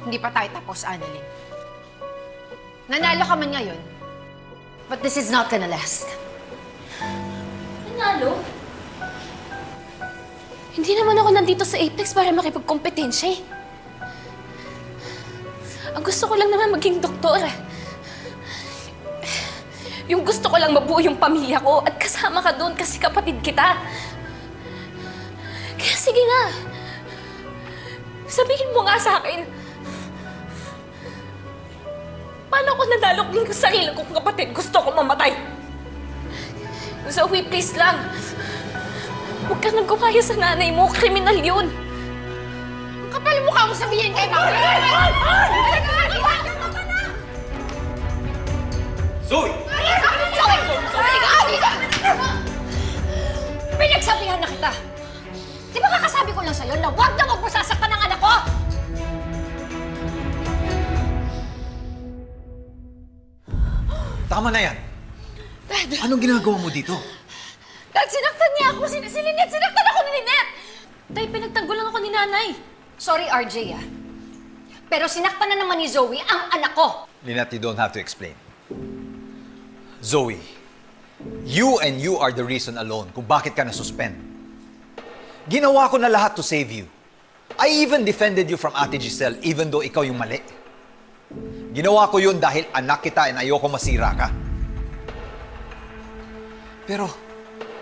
Hindi pa tayo tapos, Annalyn. Nanalo ka man ngayon, but this is not gonna last. Nanalo? Hindi naman ako nandito sa Apex para makipagkompetensya eh. Ang gusto ko lang naman maging doktor. Yung gusto ko lang mabuo yung pamilya ko at kasama ka doon kasi kapatid kita. Kaya sige nga, sabihin mo nga sa akin, paano ko nadalok yung sarili kong kapatid? Gusto ko mamatay. Zoe, please lang. Huwag ka nang gumaya sa nanay mo. Kriminal yun. Ang kapal mukha mo sabihin kay Mami. Zoe! Zoe! Halika! Pinagsabihan na kita. Di ba kakasabi ko lang sa'yo na huwag na huwag mo sasaktan ng anak ko? Tama na yan. Dad! Anong ginagawa mo dito? Dad, sinaktan niya ako! Si Lynette! Sinaktan ako ni Lynette! Tay, pinagtanggol lang ako ni nanay. Sorry, RJ, ah. Pero sinaktan na naman ni Zoe ang anak ko! Lynette, you don't have to explain. Zoe, you are the reason alone kung bakit ka na-suspend. Ginawa ko na lahat to save you. I even defended you from Ate Giselle even though ikaw yung mali. Ginawa ko yun dahil anak kita and ayoko masira ka. Pero,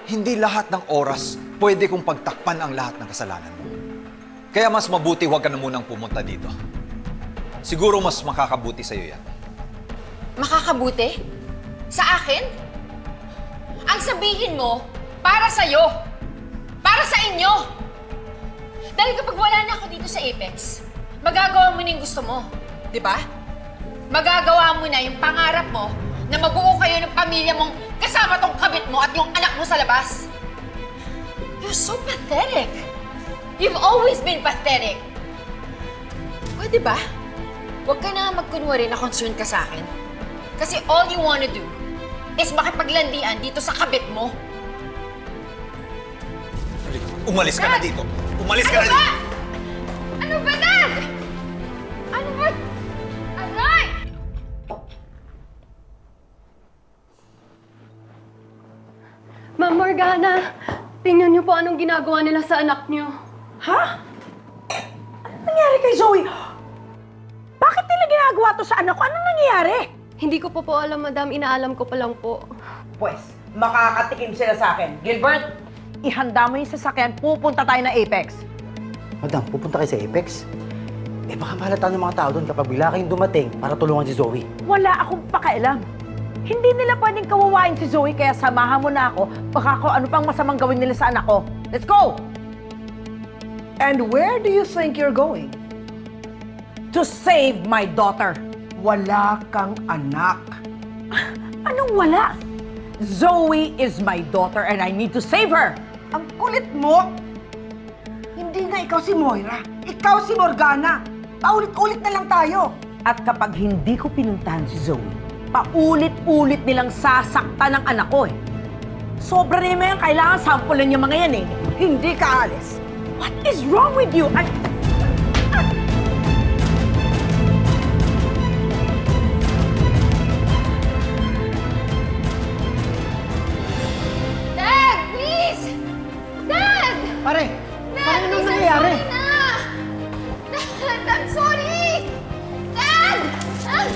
hindi lahat ng oras pwede kong pagtakpan ang lahat ng kasalanan mo. Kaya mas mabuti huwag ka na munang pumunta dito. Siguro mas makakabuti sa'yo yan. Makakabuti? Sa akin? Ang sabihin mo, para sa'yo. Para sa inyo. Dahil kapag wala na ako dito sa Apex, magagawa mo na yung gusto mo. Di ba? Magagawa mo na yung pangarap mo na mabuo kayo ng pamilya mong kasama tong kabit mo at yung anak mo sa labas. You're so pathetic. You've always been pathetic. Pwede ba? Huwag ka na magkunwari na concerned ka sa akin. Kasi all you wanna do is makipaglandian dito sa kabit mo. Umalis ka na dito! Umalis ka na dito! Ano ba, Dad? Ano ba? Aray! Ma'am Morgana, tingnan niyo po anong ginagawa nila sa anak niyo. Ha? Anong nangyari kay Zoe? Bakit nila ginagawa to sa anak ko? Anong nangyayari? Hindi ko po alam, madam. Inaalam ko pa lang po. Pues, makakatikim sila sa akin. Gilbert, ihanda mo yung sasakyan. Pupunta tayo na Apex. Madam, pupunta kayo sa Apex? Eh baka mahalata ng mga tao doon kapag bigla kayong dumating para tulungan si Zoe. Wala akong pakialam. Hindi nila pwedeng kawawain si Zoe, kaya samahan mo na ako. Baka ko ano pang masamang gawin nila sa anak ko. Let's go! And where do you think you're going? To save my daughter. Wala kang anak. Anong wala? Zoe is my daughter and I need to save her. Ang kulit mo! Hindi nga ikaw si Moira. Ikaw si Morgana. Paulit-ulit na lang tayo. At kapag hindi ko pinuntahan si Zoe, paulit-ulit nilang sasaktan ng anak ko eh. Sobra na yan, kailangan sampulan yung mga yan eh. Hindi ka alis. What is wrong with you? Dad, please! Dad! Pare! Dad, Pare, anong please, nangyayari? I'm sorry na! Dad, I'm sorry! Dad! Ah!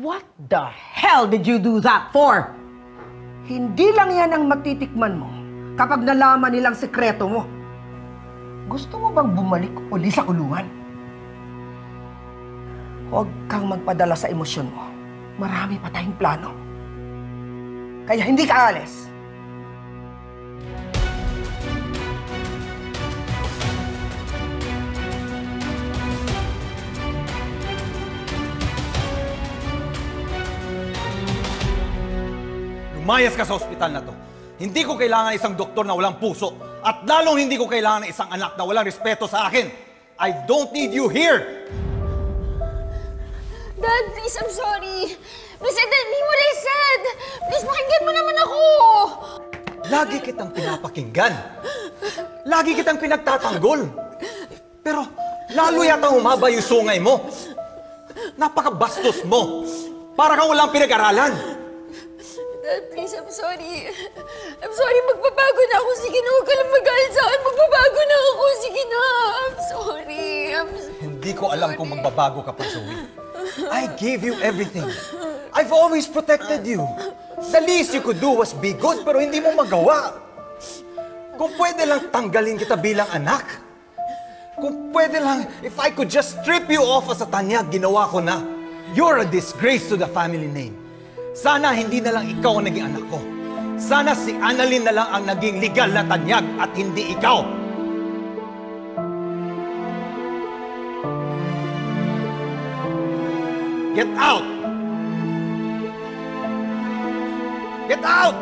What the hell did you do that for? Hindi lang yan ang matitikman mo kapag nalaman nilang sekreto mo. Gusto mo bang bumalik uli sa kulungan? Huwag kang magpadala sa emosyon mo. Marami pa tayong plano. Kaya hindi ka alis. Lumayas ka sa ospital na to. Hindi ko kailangan isang doktor na walang puso. At lalong hindi ko kailangan isang anak na walang respeto sa akin. I don't need you here! Dad, please, I'm sorry. Please, I didn't mean what I said. Please, pakinggan mo naman ako. Lagi kitang pinapakinggan. Lagi kitang pinagtatanggol. Pero lalo yata humaba yung sungay mo. Napakabastos mo. Para kang walang pinag-aralan. Dad, please, I'm sorry. I'm sorry, magbabago na ako. Sige na, huwag ka lang magalit sa akin. Magbabago na ako. Sige na. I'm sorry. Hindi ko alam kung magbabago ka pa, Zoe. I gave you everything. I've always protected you. The least you could do was be good, pero hindi mo magawa. Kung pwede lang tanggalin kita bilang anak. Kung pwede lang, if I could just strip you off as a tanyag, ginawa ko na. You're a disgrace to the family name. Sana hindi na lang ikaw ang naging anak ko. Sana si Annalyn na lang ang naging legal na tanyag at hindi ikaw. Get out! Get out!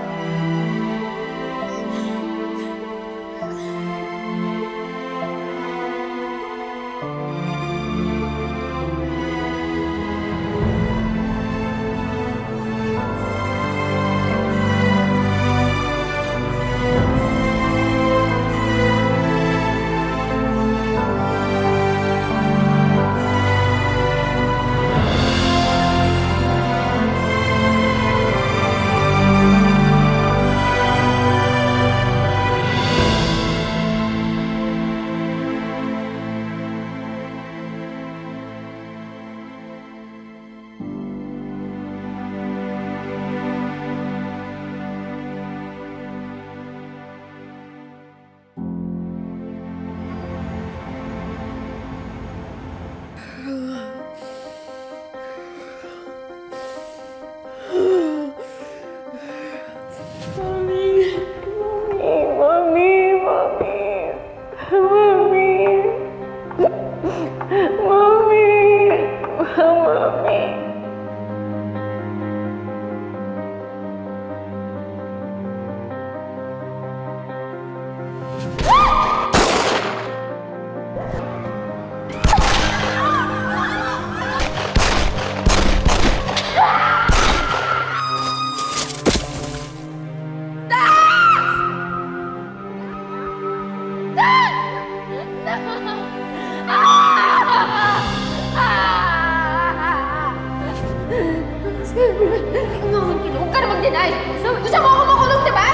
Huwag ka na mag-deny! Gusto mo ako makulong, diba?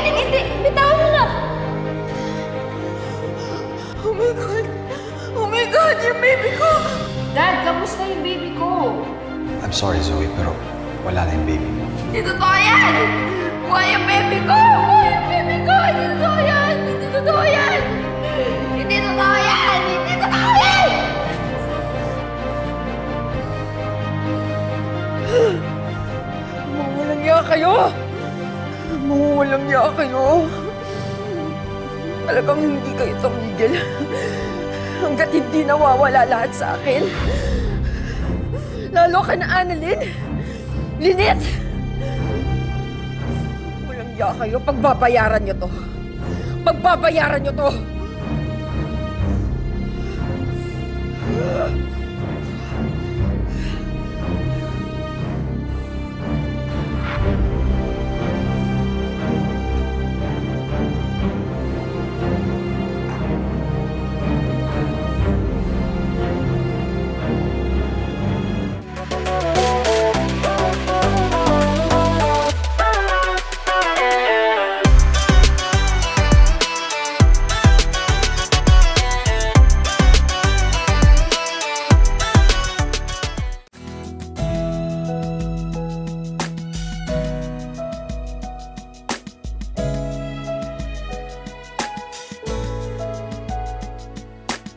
Hindi! Bitawan mo na! Oh my God! Oh my God! Yung baby ko! Dad, kamusta yung baby ko? I'm sorry, Zoe, pero wala na yung baby mo. Hindi totoo yan! Buhay yung baby ko! Buhay yung baby ko! Hindi totoo yan! Hindi totoo yan! Hindi totoo yan! Hindi totoo yan! Mawalang iya kayo! Mawalang iya kayo! Talagang hindi kayo tumigil. Hanggat hindi nawawala lahat sa akin. Lalo ka na, Annalyn! Lynette! Walang iya kayo. Pagbabayaran niyo to. Pagbabayaran niyo to!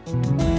Thank you.